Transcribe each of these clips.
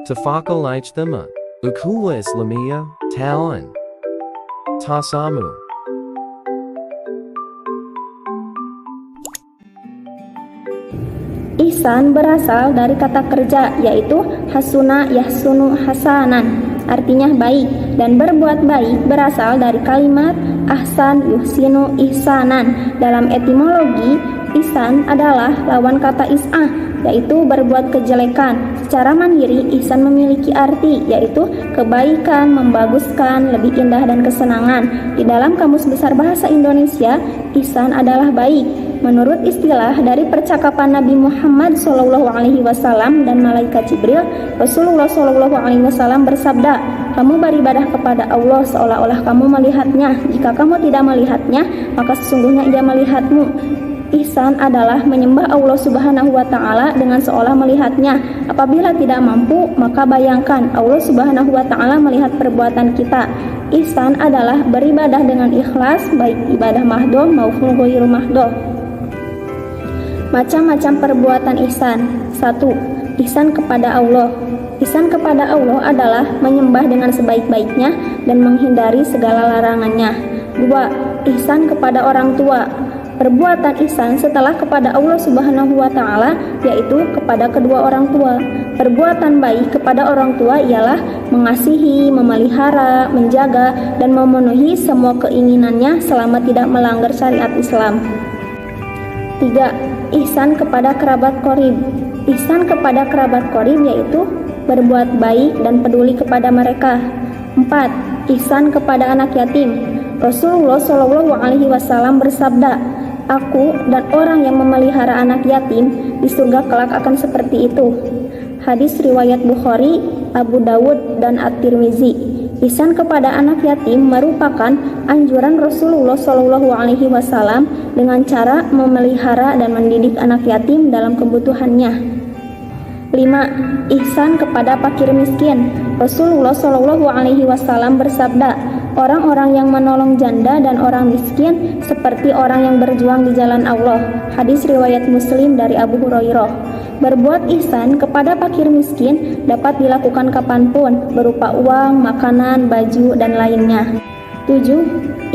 Tafakal ijtima. Ukhuwa Islamiyah, Tawan. Tasamu. Ihsan berasal dari kata kerja, yaitu hasuna yahsunu hasanan, artinya baik, dan berbuat baik berasal dari kalimat ahsan yuhsinu ihsanan. Dalam etimologi, ihsan adalah lawan kata is'ah, yaitu berbuat kejelekan. Secara mandiri, ihsan memiliki arti, yaitu kebaikan, membaguskan, lebih indah, dan kesenangan. Di dalam Kamus Besar Bahasa Indonesia, ihsan adalah baik. Menurut istilah dari percakapan Nabi Muhammad SAW dan malaikat Jibril, Rasulullah SAW bersabda, "Kamu beribadah kepada Allah seolah-olah kamu melihatnya. Jika kamu tidak melihatnya, maka sesungguhnya Ia melihatmu." Ihsan adalah menyembah Allah Subhanahu wa Ta'ala dengan seolah melihatnya. Apabila tidak mampu, maka bayangkan Allah Subhanahu wa Ta'ala melihat perbuatan kita. Ihsan adalah beribadah dengan ikhlas, baik ibadah mahdoh maupun ghairu mahdoh. Macam-macam perbuatan ihsan. 1. Ihsan kepada Allah. Ihsan kepada Allah adalah menyembah dengan sebaik-baiknya dan menghindari segala larangannya. 2. Ihsan kepada orang tua. Perbuatan ihsan setelah kepada Allah Subhanahu wa Ta'ala, yaitu kepada kedua orang tua. Perbuatan baik kepada orang tua ialah mengasihi, memelihara, menjaga, dan memenuhi semua keinginannya selama tidak melanggar syariat Islam. 3. Ihsan kepada kerabat qorib. Ihsan kepada kerabat qorib yaitu berbuat baik dan peduli kepada mereka. 4. Ihsan kepada anak yatim. Rasulullah SAW bersabda, "Aku dan orang yang memelihara anak yatim di surga kelak akan seperti itu." Hadis riwayat Bukhari, Abu Dawud, dan At-Tirmizi. Ihsan kepada anak yatim merupakan anjuran Rasulullah SAW dengan cara memelihara dan mendidik anak yatim dalam kebutuhannya. 5. Ihsan kepada fakir miskin. Rasulullah SAW bersabda, "Orang-orang yang menolong janda dan orang miskin seperti orang yang berjuang di jalan Allah." Hadis riwayat Muslim dari Abu Hurairah. Berbuat ihsan kepada fakir miskin dapat dilakukan kapanpun, berupa uang, makanan, baju, dan lainnya. 7.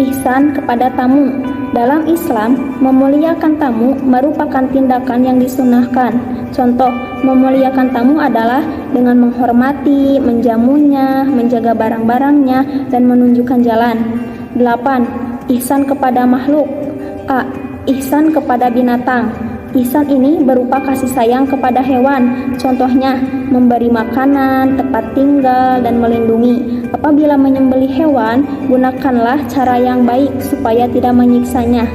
Ihsan kepada tamu. Dalam Islam, memuliakan tamu merupakan tindakan yang disunahkan. Contoh, memuliakan tamu adalah dengan menghormati, menjamunya, menjaga barang-barangnya, dan menunjukkan jalan. 8. Ihsan kepada makhluk. A. Ihsan kepada binatang. Ihsan ini berupa kasih sayang kepada hewan. Contohnya, memberi makanan, tempat tinggal, dan melindungi. Apabila menyembelih hewan, gunakanlah cara yang baik supaya tidak menyiksanya.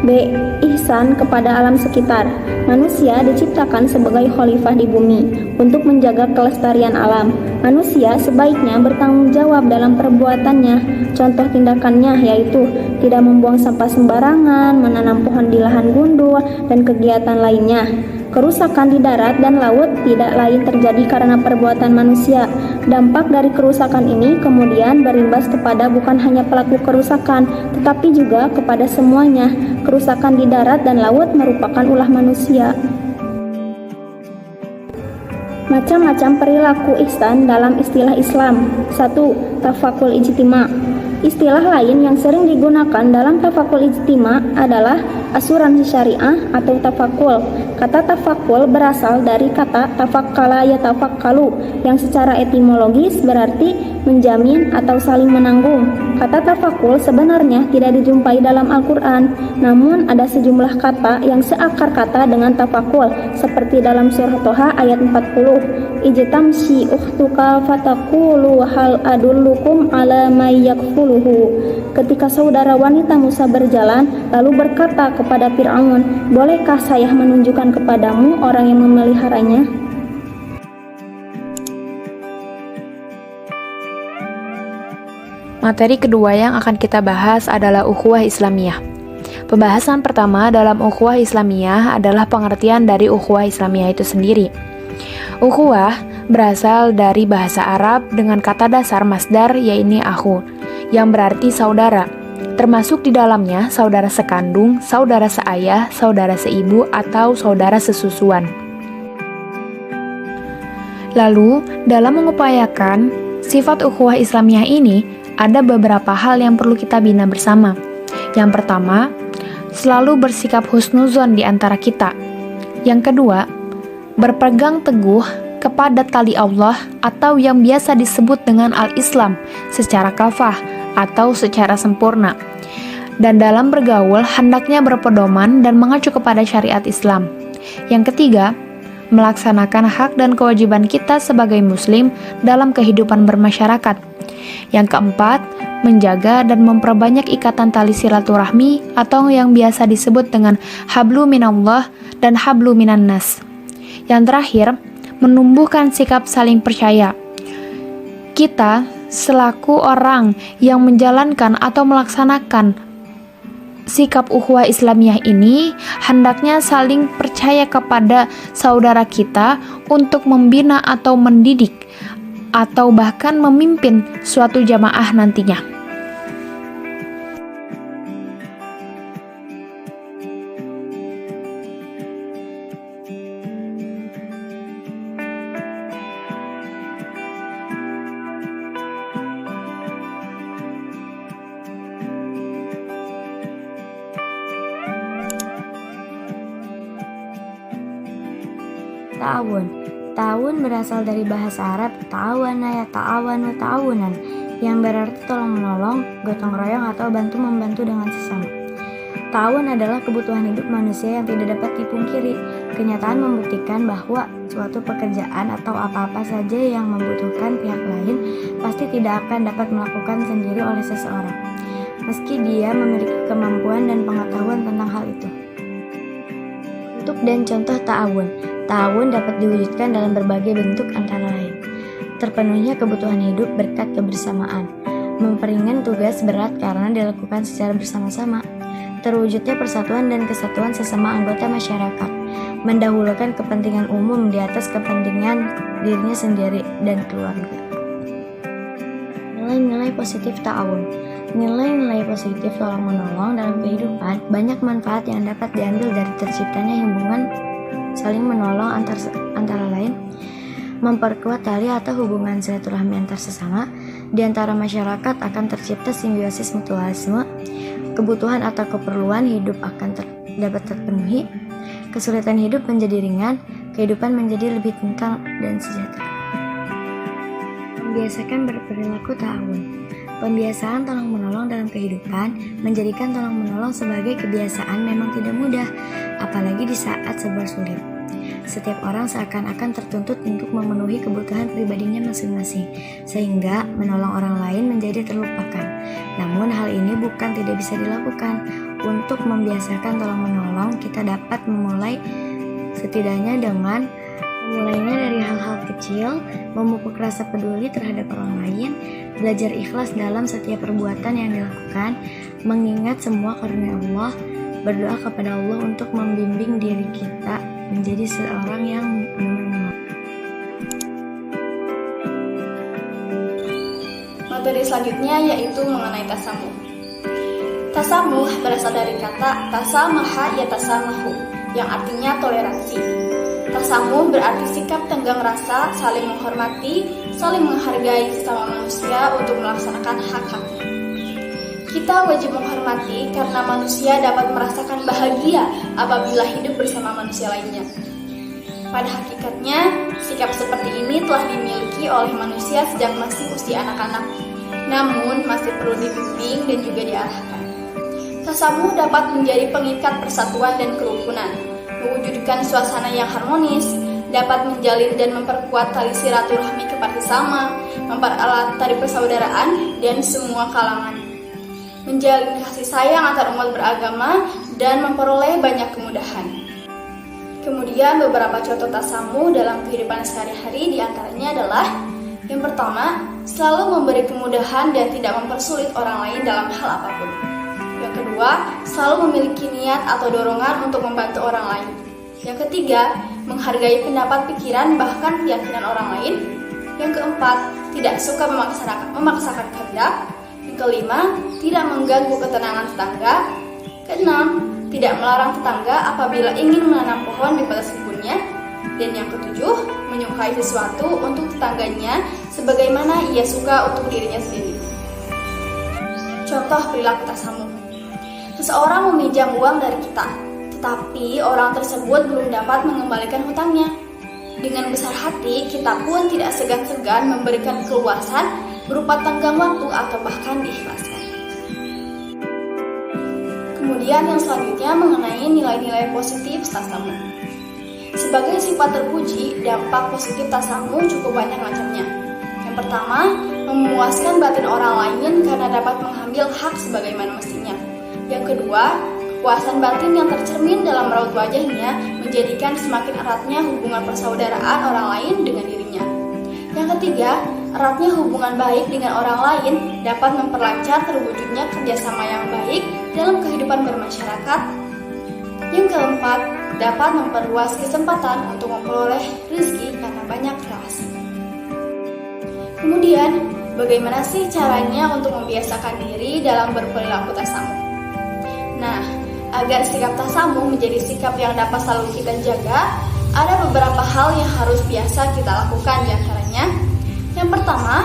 B. Ihsan kepada alam sekitar. Manusia diciptakan sebagai khalifah di bumi untuk menjaga kelestarian alam. Manusia sebaiknya bertanggung jawab dalam perbuatannya. Contoh tindakannya yaitu tidak membuang sampah sembarangan, menanam pohon di lahan gundul, dan kegiatan lainnya. Kerusakan di darat dan laut tidak lain terjadi karena perbuatan manusia. Dampak dari kerusakan ini kemudian berimbas kepada bukan hanya pelaku kerusakan, tetapi juga kepada semuanya. Kerusakan di darat dan laut merupakan ulah manusia. Macam-macam perilaku ihsan dalam istilah Islam. 1. Tafakul ijtima. Istilah lain yang sering digunakan dalam tafakul ijtima adalah asuransi syariah atau tafakul. Kata tafakul berasal dari kata tafakkala yatafakkalu yang secara etimologis berarti menjamin atau saling menanggung. Kata tafakul sebenarnya tidak dijumpai dalam Al-Quran, namun ada sejumlah kata yang seakar kata dengan tafakul, seperti dalam surah Toha ayat 40. Ijtamshi ukhtuka fatakulu hal adullukum ala may yakfuluhu. Ketika saudara wanita Musa berjalan, lalu berkata kepada Fir'aun, "Bolehkah saya menunjukkan kepadamu orang yang memeliharanya?" Materi kedua yang akan kita bahas adalah ukhuwah Islamiyah. Pembahasan pertama dalam ukhuwah Islamiyah adalah pengertian dari ukhuwah Islamiyah itu sendiri. Ukhuwah berasal dari bahasa Arab dengan kata dasar masdar yaitu akhu, yang berarti saudara. Termasuk di dalamnya saudara sekandung, saudara seayah, saudara seibu, atau saudara sesusuan. Lalu, dalam mengupayakan sifat ukhuwah Islamiyah ini, ada beberapa hal yang perlu kita bina bersama. Yang pertama, selalu bersikap husnuzon di antara kita. Yang kedua, berpegang teguh kepada tali Allah atau yang biasa disebut dengan al-Islam secara kafah atau secara sempurna. Dan dalam bergaul, hendaknya berpedoman dan mengacu kepada syariat Islam. Yang ketiga, melaksanakan hak dan kewajiban kita sebagai muslim dalam kehidupan bermasyarakat. Yang keempat, menjaga dan memperbanyak ikatan tali silaturahmi atau yang biasa disebut dengan hablu minallah dan hablu minan nas. Yang terakhir, menumbuhkan sikap saling percaya. Kita selaku orang yang menjalankan atau melaksanakan sikap ukhuwah Islamiyah ini hendaknya saling percaya kepada saudara kita untuk membina atau mendidik atau bahkan memimpin suatu jamaah nantinya. Ta'awun. Ta'awun berasal dari bahasa Arab ta'awana ya ta'awanu ta'awunan, yang berarti tolong menolong, gotong royong atau bantu membantu dengan sesama. Ta'awun adalah kebutuhan hidup manusia yang tidak dapat dipungkiri. Kenyataan membuktikan bahwa suatu pekerjaan atau apa-apa saja yang membutuhkan pihak lain pasti tidak akan dapat melakukan sendiri oleh seseorang, meski dia memiliki kemampuan dan pengetahuan tentang hal itu. Bentuk dan contoh ta'awun. Ta'awun dapat diwujudkan dalam berbagai bentuk antara lain: terpenuhnya kebutuhan hidup berkat kebersamaan, memperingan tugas berat karena dilakukan secara bersama-sama, terwujudnya persatuan dan kesatuan sesama anggota masyarakat, mendahulukan kepentingan umum di atas kepentingan dirinya sendiri dan keluarga. Nilai-nilai positif ta'awun. Nilai-nilai positif tolong-menolong dalam kehidupan banyak manfaat yang dapat diambil dari terciptanya hubungan saling menolong antara lain, memperkuat tali atau hubungan silaturahmi antar sesama. Di antara masyarakat akan tercipta simbiosis mutualisme, kebutuhan atau keperluan hidup akan dapat terpenuhi, kesulitan hidup menjadi ringan, kehidupan menjadi lebih tentram dan sejahtera. Membiasakan berperilaku ta'awun. Pembiasaan tolong-menolong dalam kehidupan menjadikan tolong-menolong sebagai kebiasaan memang tidak mudah, apalagi di saat serba sulit. Setiap orang seakan-akan tertuntut untuk memenuhi kebutuhan pribadinya masing-masing, sehingga menolong orang lain menjadi terlupakan. Namun hal ini bukan tidak bisa dilakukan. Untuk membiasakan tolong-menolong, kita dapat memulai setidaknya dengan memulainya dari hal-hal kecil, memupuk rasa peduli terhadap orang lain, belajar ikhlas dalam setiap perbuatan yang dilakukan, mengingat semua karunia Allah, berdoa kepada Allah untuk membimbing diri kita menjadi seorang yang menolong. Materi selanjutnya yaitu mengenai tasamuh. Tasamuh berasal dari kata tasamaha ya tasamahu, yang artinya toleransi. Tasamuh berarti sikap tenggang rasa, saling menghormati, saling menghargai sesama manusia untuk melaksanakan hak-haknya. Kita wajib menghormati karena manusia dapat merasakan bahagia apabila hidup bersama manusia lainnya. Pada hakikatnya, sikap seperti ini telah dimiliki oleh manusia sejak masih usia anak-anak, namun masih perlu dibimbing dan juga diarahkan. Tasamuh dapat menjadi pengikat persatuan dan kerukunan, mewujudkan suasana yang harmonis, dapat menjalin dan memperkuat tali silaturahmi kepada sesama, mempererat tali persaudaraan dan semua kalangan, menjalin kasih sayang antar umat beragama, dan memperoleh banyak kemudahan. Kemudian beberapa contoh tasamuh dalam kehidupan sehari-hari diantaranya adalah: yang pertama, selalu memberi kemudahan dan tidak mempersulit orang lain dalam hal apapun. Yang kedua, selalu memiliki niat atau dorongan untuk membantu orang lain. Yang ketiga, menghargai pendapat, pikiran, bahkan keyakinan orang lain. Yang keempat, tidak suka memaksakan kehendak. Yang kelima, tidak mengganggu ketenangan tetangga. Keenam, tidak melarang tetangga apabila ingin menanam pohon di batas kebunnya. Dan yang ketujuh, menyukai sesuatu untuk tetangganya sebagaimana ia suka untuk dirinya sendiri. Contoh perilaku tasamuh. Seseorang meminjam uang dari kita, tetapi orang tersebut belum dapat mengembalikan hutangnya. Dengan besar hati, kita pun tidak segan-segan memberikan keluasan berupa tenggang waktu atau bahkan diikhlaskan. Kemudian yang selanjutnya mengenai nilai-nilai positif tasamuh. Sebagai sifat terpuji, dampak positif tasamuh cukup banyak macamnya. Yang pertama, memuaskan batin orang lain karena dapat mengambil hak sebagaimana mestinya. Yang kedua, kepuasan batin yang tercermin dalam raut wajahnya menjadikan semakin eratnya hubungan persaudaraan orang lain dengan dirinya. Yang ketiga, eratnya hubungan baik dengan orang lain dapat memperlancar terwujudnya kerjasama yang baik dalam kehidupan bermasyarakat. Yang keempat, dapat memperluas kesempatan untuk memperoleh rezeki karena banyak relasi. Kemudian, bagaimana sih caranya untuk membiasakan diri dalam berperilaku tasamuh? Nah, agar sikap tasamuh menjadi sikap yang dapat selalu kita jaga, ada beberapa hal yang harus biasa kita lakukan di antaranya. Yang pertama,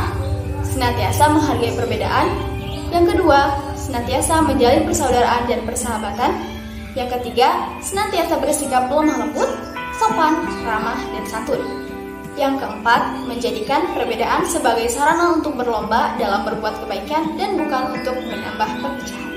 senantiasa menghargai perbedaan. Yang kedua, senantiasa menjalin persaudaraan dan persahabatan. Yang ketiga, senantiasa bersikap lemah lembut, sopan, ramah, dan santun. Yang keempat, menjadikan perbedaan sebagai sarana untuk berlomba dalam berbuat kebaikan dan bukan untuk menambah perpecahan.